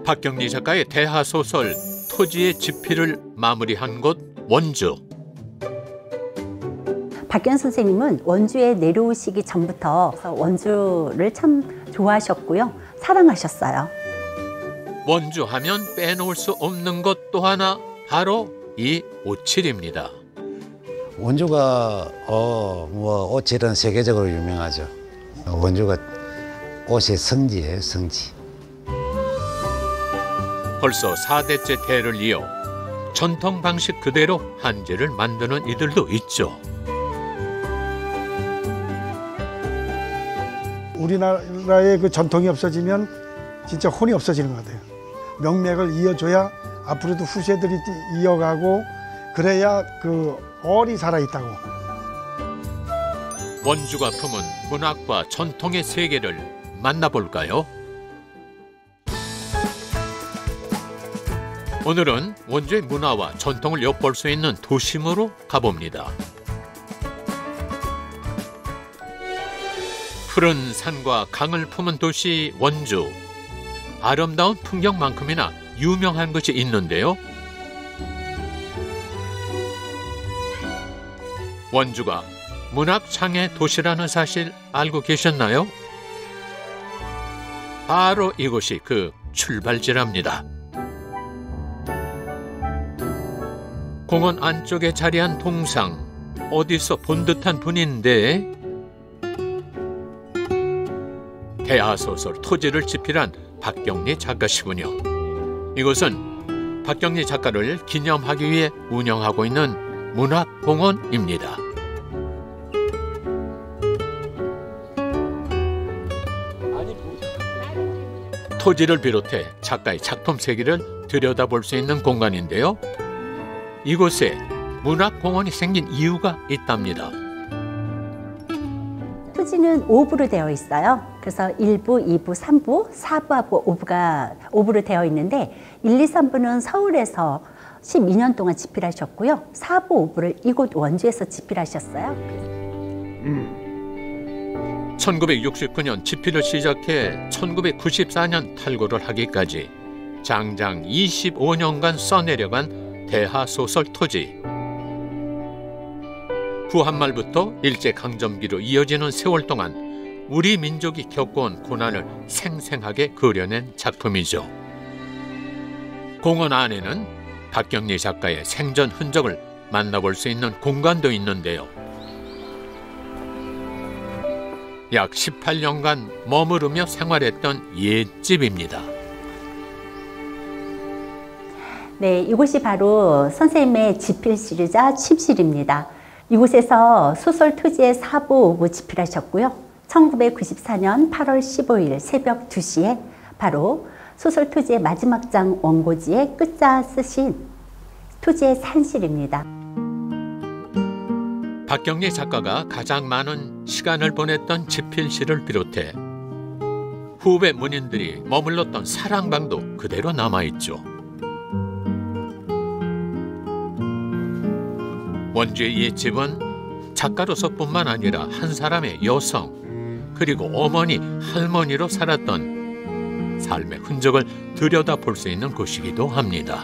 박경리 작가의 대하소설 토지의 지필을 마무리한 곳 원주. 박경 선생님은 원주에 내려오시기 전부터 원주를 참 좋아하셨고요. 사랑하셨어요. 원주 하면 빼놓을 수 없는 것 또 하나, 바로 이 오칠입니다. 원주가 오칠은 세계적으로 유명하죠. 원주가 옷의 성지예요, 성지. 벌써 4대째 대를 이어 전통 방식 그대로 한지를 만드는 이들도 있죠. 우리나라의 그 전통이 없어지면 진짜 혼이 없어지는 것 같아요. 명맥을 이어줘야 앞으로도 후세들이 이어가고, 그래야 그 얼이 살아있다고. 원주가 품은 문학과 전통의 세계를 만나볼까요? 오늘은 원주의 문화와 전통을 엿볼 수 있는 도심으로 가봅니다. 푸른 산과 강을 품은 도시 원주. 아름다운 풍경만큼이나 유명한 것이 있는데요. 원주가 문학창의 도시라는 사실 알고 계셨나요? 바로 이곳이 그 출발지랍니다. 공원 안쪽에 자리한 동상, 어디서 본 듯한 분인데 대하소설 토지를 집필한 박경리 작가시군요. 이곳은 박경리 작가를 기념하기 위해 운영하고 있는 문학공원입니다. 토지를 비롯해 작가의 작품 세계를 들여다볼 수 있는 공간인데요. 이곳에 문학공원이 생긴 이유가 있답니다. 토지는 5부로 되어 있어요. 그래서 1부, 2부, 3부, 4부하고 5부로 되어 있는데 1, 2, 3부는 서울에서 12년 동안 집필하셨고요. 4부, 5부를 이곳 원주에서 집필하셨어요. 1969년 집필을 시작해 1994년 탈고를 하기까지 장장 25년간 써내려간 대하소설 토지. 구한말부터 일제강점기로 이어지는 세월 동안 우리 민족이 겪어온 고난을 생생하게 그려낸 작품이죠. 공원 안에는 박경리 작가의 생전 흔적을 만나볼 수 있는 공간도 있는데요. 약 18년간 머무르며 생활했던 옛집입니다. 네, 이곳이 바로 선생님의 집필실이자 침실입니다. 이곳에서 소설 토지의 4부, 5부 집필하셨고요. 1994년 8월 15일 새벽 2시에 바로 소설 토지의 마지막 장 원고지에 끝자 쓰신 토지의 산실입니다. 박경리 작가가 가장 많은 시간을 보냈던 집필실을 비롯해 후배 문인들이 머물렀던 사랑방도 그대로 남아있죠. 원주의 옛집은 작가로서뿐만 아니라 한 사람의 여성, 그리고 어머니, 할머니로 살았던 삶의 흔적을 들여다볼 수 있는 곳이기도 합니다.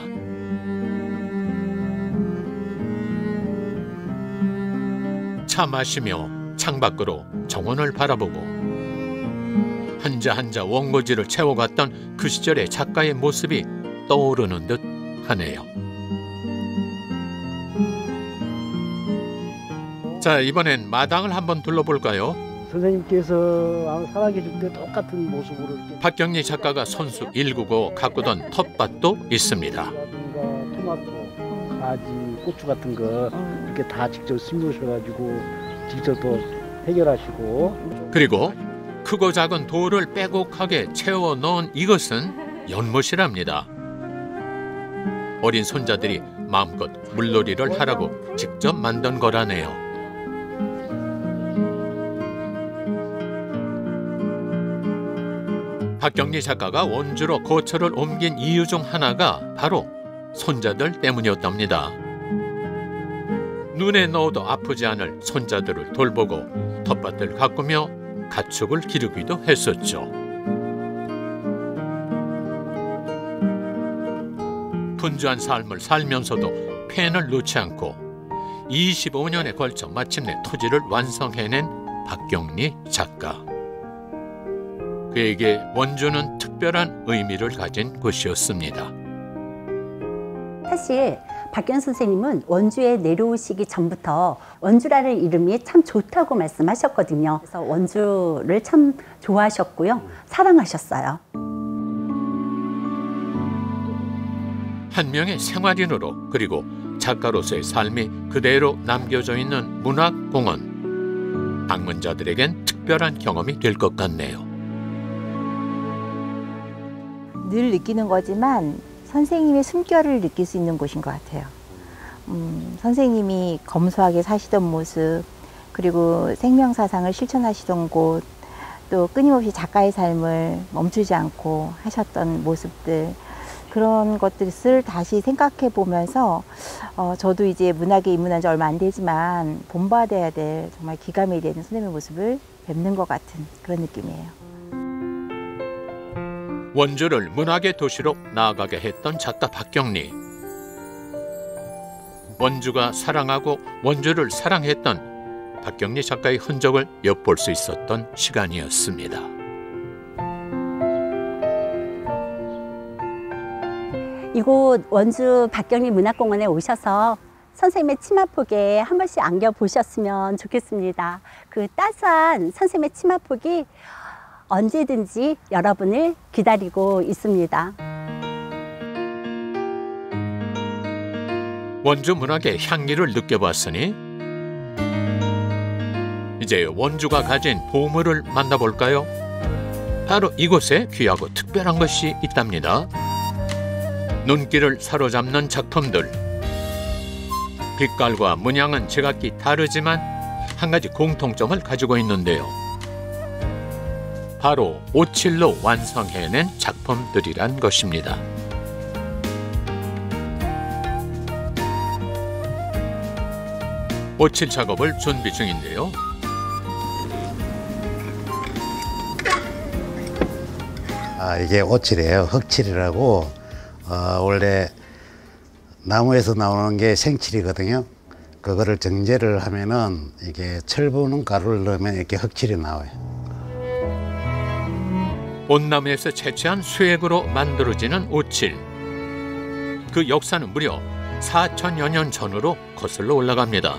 차 마시며 창밖으로 정원을 바라보고 한자 한자 원고지를 채워갔던 그 시절의 작가의 모습이 떠오르는 듯 하네요. 자, 이번엔 마당을 한번 둘러볼까요? 선생님께서 살아계실 때 똑같은 모습으로 이렇게 박경리 작가가 선수 1구고 가꾸던 텃밭도 있습니다. 토마토, 가지, 고추 같은 거 이렇게 다 직접 심으셔가지고 직접 또 해결하시고, 그리고 크고 작은 돌을 빼곡하게 채워 넣은 이것은 연못이랍니다. 어린 손자들이 마음껏 물놀이를 하라고 직접 만든 거라네요. 박경리 작가가 원주로 거처를 옮긴 이유 중 하나가 바로 손자들 때문이었답니다. 눈에 넣어도 아프지 않을 손자들을 돌보고 텃밭을 가꾸며 가축을 기르기도 했었죠. 분주한 삶을 살면서도 펜을 놓지 않고 25년에 걸쳐 마침내 토지를 완성해낸 박경리 작가. 그에게 원주는 특별한 의미를 가진 곳이었습니다. 사실 박경 선생님은 원주에 내려오시기 전부터 원주라는 이름이 참 좋다고 말씀하셨거든요. 그래서 원주를 참 좋아하셨고요. 사랑하셨어요. 한 명의 생활인으로 그리고 작가로서의 삶이 그대로 남겨져 있는 문학공원. 방문자들에겐 특별한 경험이 될 것 같네요. 늘 느끼는 거지만 선생님의 숨결을 느낄 수 있는 곳인 것 같아요. 선생님이 검소하게 사시던 모습, 그리고 생명사상을 실천하시던 곳, 또 끊임없이 작가의 삶을 멈추지 않고 하셨던 모습들, 그런 것들을 다시 생각해 보면서 저도 이제 문학에 입문한 지 얼마 안 되지만 본받아야 될 정말 기가 막히는 선생님의 모습을 뵙는 것 같은 그런 느낌이에요. 원주를 문학의 도시로 나아가게 했던 작가 박경리. 원주가 사랑하고 원주를 사랑했던 박경리 작가의 흔적을 엿볼 수 있었던 시간이었습니다. 이곳 원주 박경리 문학공원에 오셔서 선생님의 치마폭에 한 번씩 안겨보셨으면 좋겠습니다. 그 따스한 선생님의 치마폭이 언제든지 여러분을 기다리고 있습니다. 원주 문학의 향기를 느껴봤으니 이제 원주가 가진 보물을 만나볼까요? 바로 이곳에 귀하고 특별한 것이 있답니다. 눈길을 사로잡는 작품들. 빛깔과 문양은 제각기 다르지만 한 가지 공통점을 가지고 있는데요. 바로 오칠로 완성해낸 작품들이란 것입니다. 오칠 작업을 준비 중인데요. 이게 오칠이에요. 흑칠이라고 원래 나무에서 나오는 게 생칠이거든요. 그거를 정제를 하면은 이게 철 부는 가루를 넣으면 이렇게 흑칠이 나와요. 온나무에서 채취한 수액으로 만들어지는 오칠. 그 역사는 무려 4천여 년 전으로 거슬러 올라갑니다.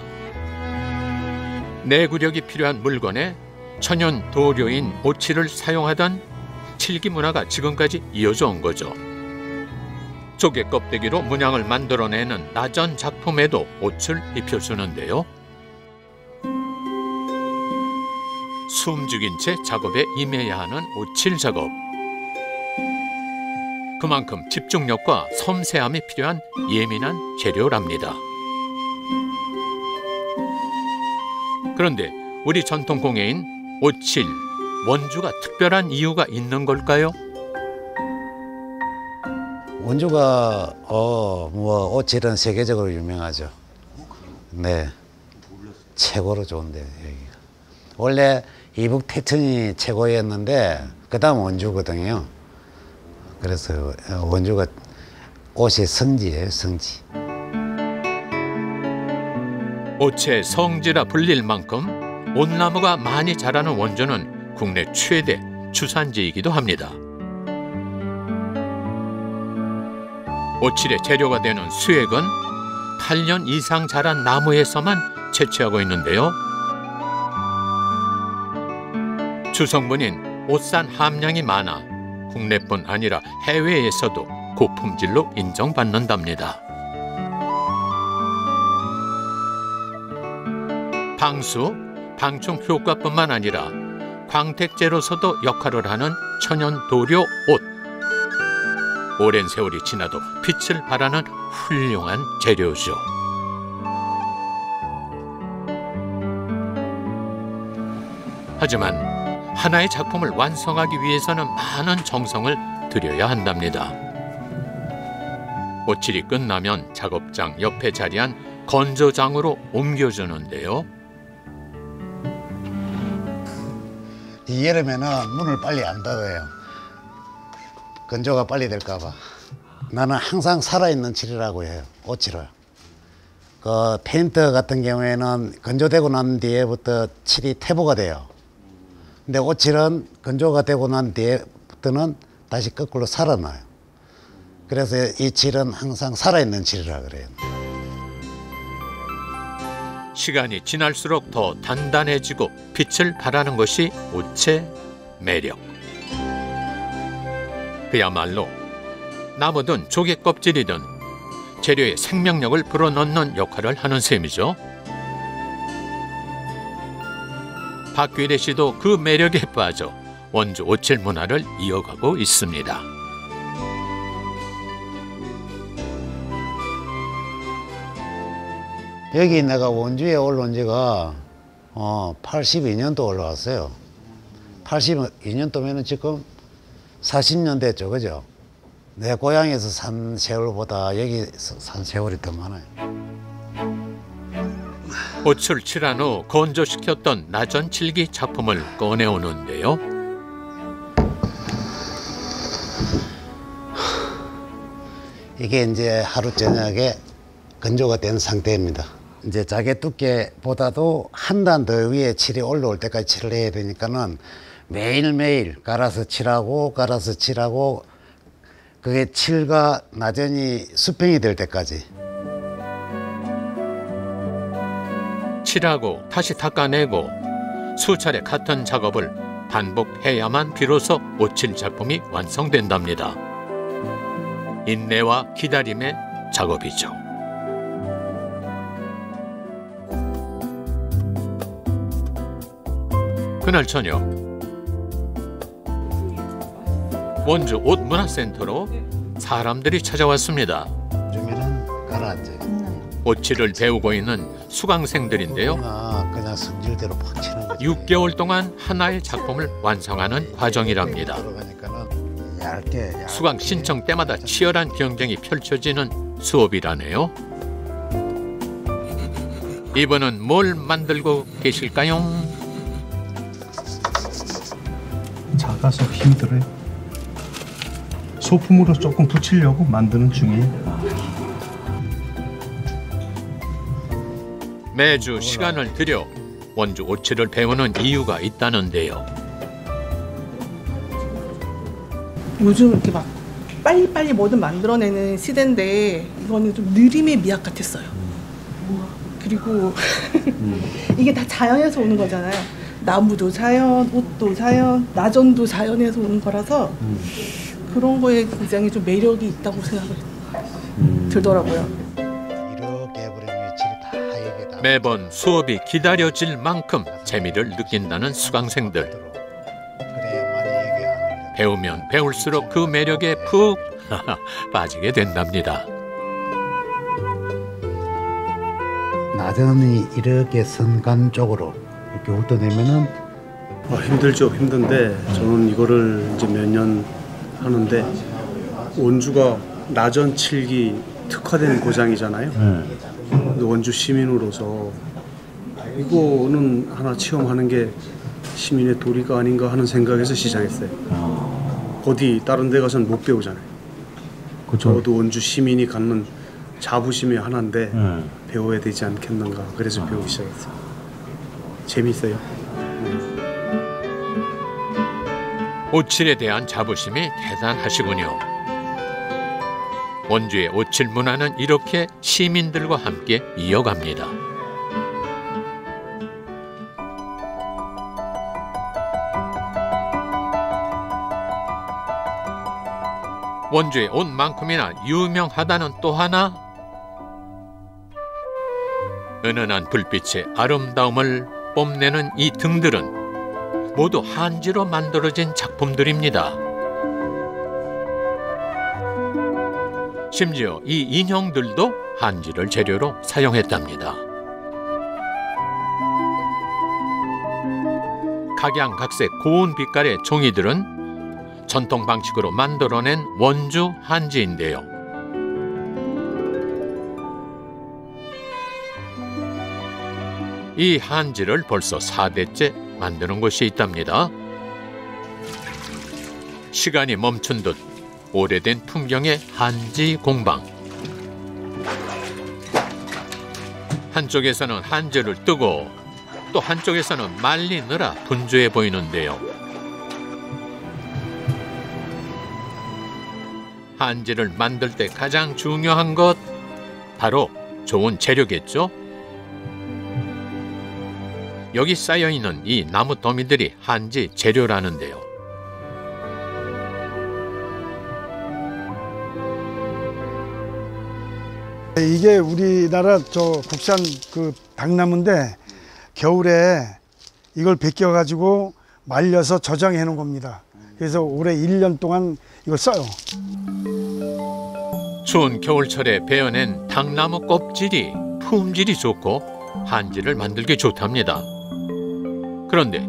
내구력이 필요한 물건에 천연 도료인 오칠을 사용하던 칠기 문화가 지금까지 이어져 온 거죠. 조개 껍데기로 문양을 만들어내는 나전 작품에도 옷을 입혀주는데요. 숨죽인 채 작업에 임해야 하는 오칠 작업. 그만큼 집중력과 섬세함이 필요한 예민한 재료랍니다. 그런데 우리 전통 공예인 오칠, 원주가 특별한 이유가 있는 걸까요? 원주가 오칠은 세계적으로 유명하죠. 네, 최고로 좋은데 여기가. 원래 이북 태천이 최고였는데 그 다음 원주거든요. 그래서 원주가 옷의 성지예요, 성지. 옷의 성지라 불릴 만큼 온나무가 많이 자라는 원주는 국내 최대 주산지이기도 합니다. 오칠의 재료가 되는 수액은 8년 이상 자란 나무에서만 채취하고 있는데요. 주성분인 오산 함량이 많아 국내뿐 아니라 해외에서도 고품질로 인정받는답니다. 방수, 방충 효과뿐만 아니라 광택제로서도 역할을 하는 천연 도료 옷. 오랜 세월이 지나도 빛을 발하는 훌륭한 재료죠. 하지만 하나의 작품을 완성하기 위해서는 많은 정성을 들여야 한답니다. 오칠이 끝나면 작업장 옆에 자리한 건조장으로 옮겨주는데요. 이 여름에는 문을 빨리 안 닫아요. 건조가 빨리 될까 봐. 나는 항상 살아있는 칠이라고 해요. 오칠을. 그 페인트 같은 경우에는 건조되고 난 뒤에부터 칠이 퇴보가 돼요. 근데 오칠은 건조가 되고 난 뒤에부터는 다시 거꾸로 살아나요. 그래서 이 칠은 항상 살아있는 칠이라 그래요. 시간이 지날수록 더 단단해지고 빛을 발하는 것이 옷의 매력. 그야말로 나무든 조개 껍질이든 재료에 생명력을 불어넣는 역할을 하는 셈이죠. 박귀래 씨도 그 매력에 빠져 원주 오칠 문화를 이어가고 있습니다. 여기 내가 원주에 올라온 지가 82년도 올라왔어요. 82년도면은 지금 40년 됐죠, 그죠? 내 고향에서 산 세월보다 여기 산 세월이 더 많아요. 옷을 칠한 후 건조시켰던 나전 칠기 작품을 꺼내오는데요. 이게 이제 하루 저녁에 건조가 된 상태입니다. 이제 자개 두께보다도 한 단 더 위에 칠이 올라올 때까지 칠을 해야 되니까는 매일매일 갈아서 칠하고 그게 칠과 나전이 수평이 될 때까지. 칠하고 다시 닦아내고 수차례 같은 작업을 반복해야만 비로소 옷칠 작품이 완성된답니다. 인내와 기다림의 작업이죠. 그날 저녁 원주 옷문화센터로 사람들이 찾아왔습니다. 요즘에는 가라앉아요. 옷칠을 배우고 있는 수강생들인데요. 그냥 성질대로 팍 치는 거죠. 6개월 동안 하나의 작품을 완성하는 과정이랍니다. 들어가니까는 얇게. 수강 신청 때마다 치열한 경쟁이 펼쳐지는 수업이라네요. 이번은 뭘 만들고 계실까요? 작아서 힘들어요. 소품으로 조금 붙이려고 만드는 중이에요. 매주 시간을 들여 원주 옷칠을 배우는 이유가 있다는데요. 요즘 이렇게 막 빨리빨리 뭐든 만들어내는 시대인데 이거는 좀 느림의 미학 같았어요. 그리고 이게 다 자연에서 오는 거잖아요. 나무도 자연, 옷도 자연, 나전도 자연에서 오는 거라서 그런 거에 굉장히 좀 매력이 있다고 생각을 들더라고요. 이렇게 해버리면 칠이 다 여기 다. 매번 수업이 기다려질 만큼 재미를 느낀다는 수강생들. 그래야만이 여기 안 배우면 배울수록 그 매력에 푹 빠지게 된답니다. 나전이 이렇게 선간 쪽으로 이렇게 훑어내면은 힘들죠. 힘든데 저는 이거를 이제 몇 년 하는데 원주가 나전 칠기 특화된 고장이잖아요. 근데 원주 시민으로서 이거는 하나 체험하는 게 시민의 도리가 아닌가 하는 생각에서 시작했어요. 어디 다른 데 가서는 못 배우잖아요. 그렇죠. 저도 원주 시민이 갖는 자부심의 하나인데 배워야 되지 않겠는가. 그래서 배우기 시작했어요. 재밌어요. 옷칠에 대한 자부심이 대단하시군요. 원주의 옷칠 문화는 이렇게 시민들과 함께 이어갑니다. 원주의 옷만큼이나 유명하다는 또 하나, 은은한 불빛의 아름다움을 뽐내는 이 등들은 모두 한지로 만들어진 작품들입니다. 심지어 이 인형들도 한지를 재료로 사용했답니다. 각양각색 고운 빛깔의 종이들은 전통 방식으로 만들어낸 원주 한지인데요. 이 한지를 벌써 4대째 만드는 곳이 있답니다. 시간이 멈춘 듯 오래된 풍경의 한지 공방. 한쪽에서는 한지를 뜨고 또 한쪽에서는 말리느라 분주해 보이는데요. 한지를 만들 때 가장 중요한 것 바로 좋은 재료겠죠? 여기 쌓여있는 이 나무 더미들이 한지 재료라는데요. 이게 우리나라 저 국산 그 당나무인데 겨울에 이걸 벗겨 가지고 말려서 저장해 놓은 겁니다. 그래서 올해 1년 동안 이걸 써요. 추운 겨울철에 베어낸 당나무 껍질이 품질이 좋고 한지를 만들기 좋답니다. 그런데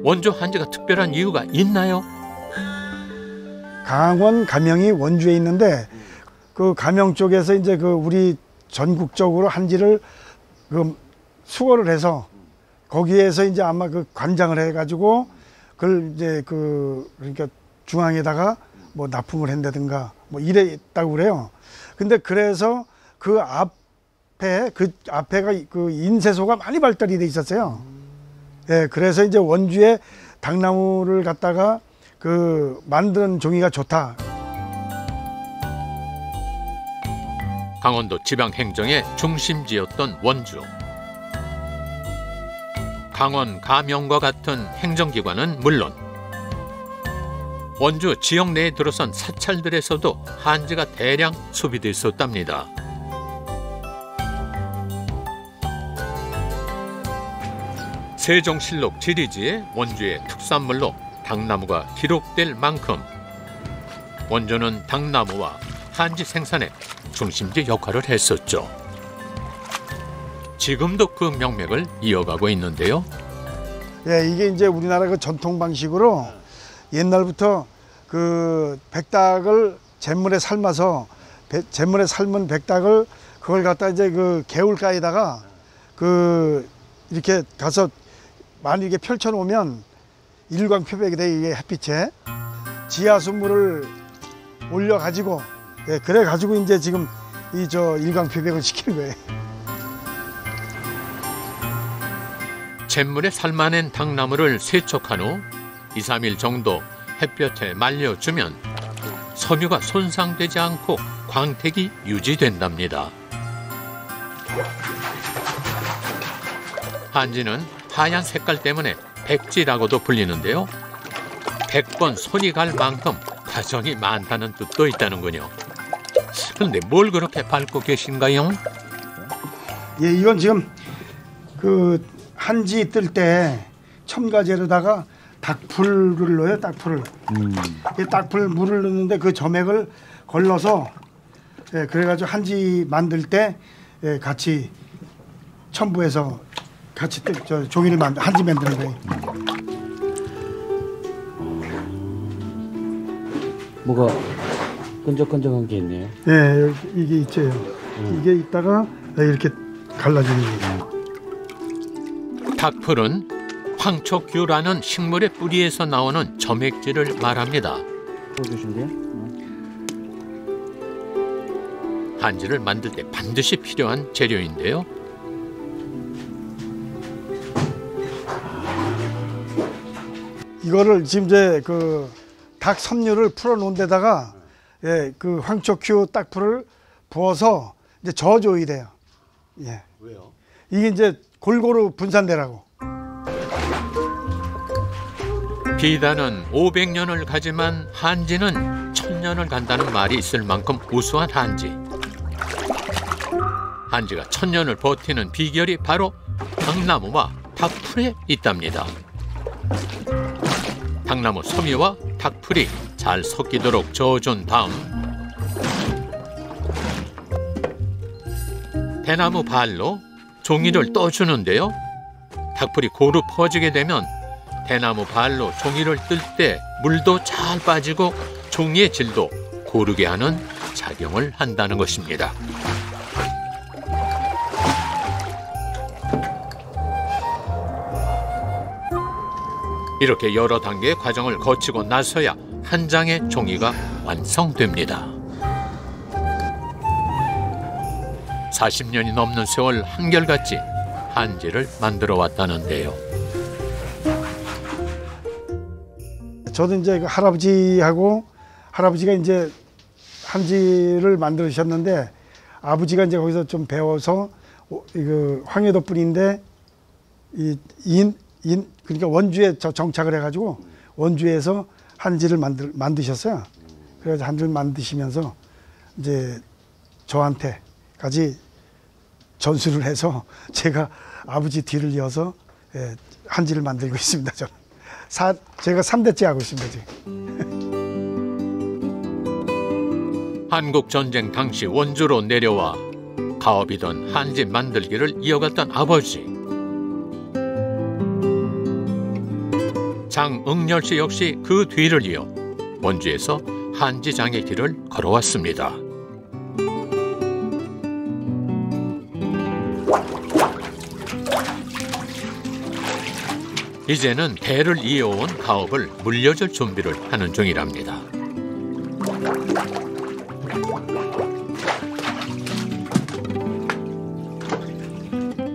원주 한지가 특별한 이유가 있나요? 강원 가명이 원주에 있는데 그 가명 쪽에서 이제 그 우리 전국적으로 한지를 그 수거를 해서 거기에서 이제 아마 그 관장을 해가지고 그걸 이제 그 그러니까 중앙에다가 뭐 납품을 한다든가 뭐 이랬다고 그래요. 근데 그래서 그 앞에가 그 인쇄소가 많이 발달이 돼 있었어요. 예, 그래서 이제 원주에 당나무를 갖다가 그 만드는 종이가 좋다. 강원도 지방행정의 중심지였던 원주. 강원 가명과 같은 행정기관은 물론 원주 지역 내에 들어선 사찰들에서도 한지가 대량 소비됐었답니다. 세종실록 지리지에 원주의 특산물로 당나무가 기록될 만큼 원주는 당나무와 한지 생산에 중심지 역할을 했었죠. 지금도 그 명맥을 이어가고 있는데요. 예, 이게 이제 우리나라 그 전통 방식으로 옛날부터 그 백닭을 잿물에 삶아서 잿물에 삶은 백닭을 그걸 갖다 이제 그 개울가에다가 그 이렇게 가서 많이 이렇게 펼쳐 놓으면 일광표백이 돼, 이게 햇빛에 지하수물을 올려 가지고 예, 그래 가지고 이제 지금 이 저 일광표백을 시키는 거예요. 잿물에 삶아낸 당나무를 세척한 후 2, 3일 정도 햇볕에 말려주면 섬유가 손상되지 않고 광택이 유지된답니다. 한지는 하얀 색깔 때문에 백지라고도 불리는데요. 100번 손이 갈 만큼 과정이 많다는 뜻도 있다는군요. 그런데 뭘 그렇게 밟고 계신가요? 예, 이건 지금 그 한지 뜰 때 첨가제로다가 닭풀을 넣어요. 닭풀을. 이 닭풀 물을 넣는데 그 점액을 걸러서 예, 그래가지고 한지 만들 때 예, 같이 첨부해서 같이 저 종이를 한지 만드는 거예요. 뭐가 끈적끈적한 게 있네요. 예, 여기, 이게 있죠. 이게 있다가 이렇게 갈라지는 거예요. 닭풀은 황초규라는 식물의 뿌리에서 나오는 점액질을 말합니다. 보여주신대요? 한지를 만들 때 반드시 필요한 재료인데요. 이거를 지금 이제 그 닭 섬유를 풀어 놓은 데다가 예, 그 황초큐 딱풀을 부어서 이제 저어줘야 돼요. 예. 왜요? 이게 이제 골고루 분산되라고. 비단은 500년을 가지만 한지는 1000년을 간다는 말이 있을 만큼 우수한 한지. 한지가 1000년을 버티는 비결이 바로 당나무와 닭풀에 있답니다. 당나무 섬유와 닭풀이 잘 섞이도록 저어준 다음 대나무 발로 종이를 떠주는데요. 닭풀이 고루 퍼지게 되면 대나무 발로 종이를 뜰 때 물도 잘 빠지고 종이의 질도 고르게 하는 작용을 한다는 것입니다. 이렇게 여러 단계의 과정을 거치고 나서야 한 장의 종이가 완성됩니다. 40년이 넘는 세월 한결같이 한지를 만들어 왔다는데요. 저도 이제 그 할아버지가 이제 한지를 만드셨는데 아버지가 이제 거기서 좀 배워서 이거 황해도 분인데 그러니까 원주에 정착을 해가지고 원주에서 한지를 만드셨어요. 그래서 한지를 만드시면서 이제 저한테까지 전수를 해서 제가 아버지 뒤를 이어서 한지를 만들고 있습니다. 저는 제가 3대째 하고 있습니다. 지금. 한국 전쟁 당시 원주로 내려와 가업이던 한지 만들기를 이어갔던 아버지. 장응렬 씨 역시 그 뒤를 이어 원주에서 한지장의 길을 걸어왔습니다. 이제는 대를 이어온 가업을 물려줄 준비를 하는 중이랍니다.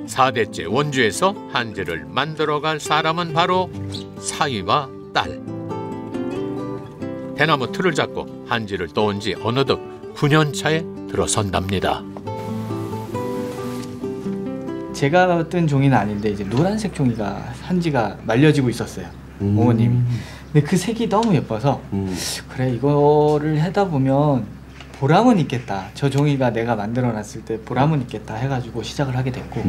(4대째) 원주에서 한지를 만들어갈 사람은 바로 사위와 딸. 대나무 틀을 잡고 한지를 떠온 지 어느덧 9년 차에 들어선답니다. 제가 뜬 종이는 아닌데 이제 노란색 종이가 한지가 말려지고 있었어요. 어머님이. 근데 그 색이 너무 예뻐서 그래 이거를 하다 보면 보람은 있겠다. 저 종이가 내가 만들어놨을 때 보람은 있겠다 해가지고 시작을 하게 됐고.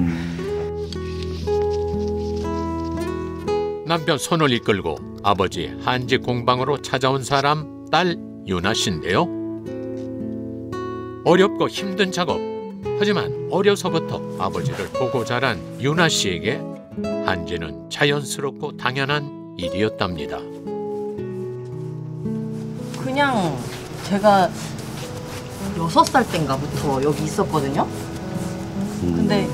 남편 손을 이끌고 아버지 한지 공방으로 찾아온 사람 딸 유나 씨인데요. 어렵고 힘든 작업. 하지만 어려서부터 아버지를 보고 자란 유나 씨에게 한지는 자연스럽고 당연한 일이었답니다. 그냥 제가 6살 땐가부터 여기 있었거든요. 근데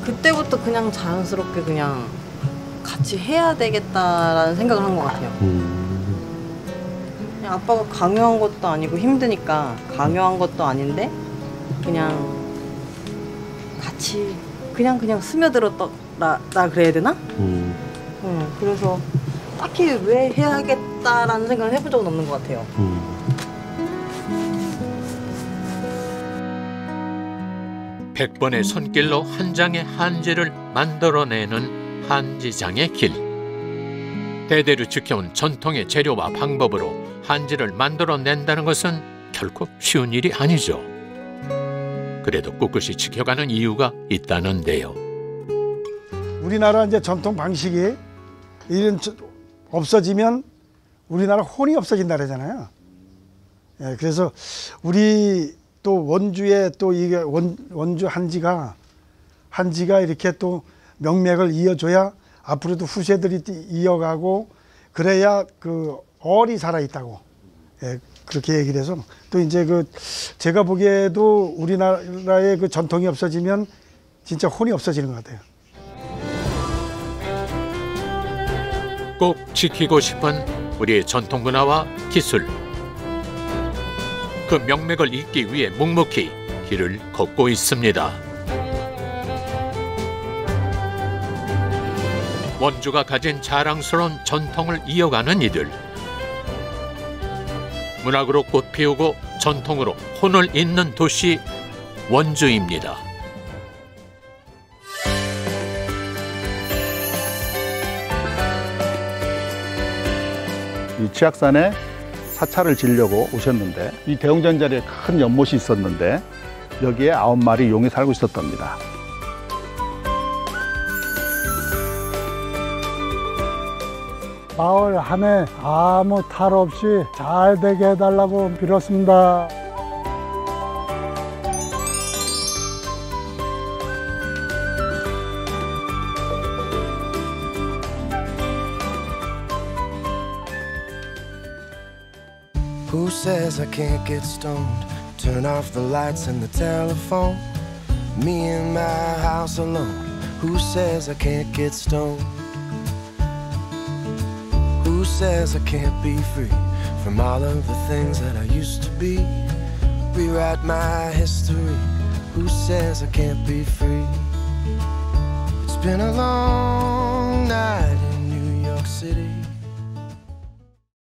그때부터 그냥 자연스럽게 그냥 같이 해야 되겠다라는 생각을 한 것 같아요. 그냥 아빠가 강요한 것도 아니고 힘드니까 강요한 것도 아닌데 그냥 같이 그냥 스며들었다 그래야 되나? 그래서 딱히 왜 해야겠다라는 생각을 해본 적은 없는 것 같아요. 100번의 손길로 한 장의 한지를 만들어내는 한지장의 길. 대대로 지켜온 전통의 재료와 방법으로 한지를 만들어낸다는 것은 결코 쉬운 일이 아니죠. 그래도 꿋꿋이 지켜가는 이유가 있다는데요. 우리나라 이제 전통 방식이 없어지면 우리나라 혼이 없어진다 그러잖아요. 예, 그래서 우리 또 원주에 또 이게 원주 한지가 이렇게 또 명맥을 이어줘야 앞으로도 후세들이 이어가고 그래야 그 얼이 살아 있다고. 예, 그렇게 얘기를 해서 또 이제 제가 보기에도 우리나라의 그 전통이 없어지면 진짜 혼이 없어지는 것 같아요. 꼭 지키고 싶은 우리의 전통 문화와 기술. 그 명맥을 잇기 위해 묵묵히 길을 걷고 있습니다. 원주가 가진 자랑스러운 전통을 이어가는 이들. 문학으로 꽃 피우고 전통으로 혼을 잇는 도시 원주입니다. 이 치악산에 사찰을 지려고 오셨는데 이 대웅전자리에 큰 연못이 있었는데 여기에 9마리 용이 살고 있었답니다. 마을 한 해 아무 탈 없이 잘 되게 해달라고 빌었습니다. Who says I can't get stoned? Turn off the lights and the telephone. Me in my house alone. Who says I can't get stoned? Who says I can't be free? from all of the things that I used to be. Rewrite my history. Who says I can't be free? It's been a long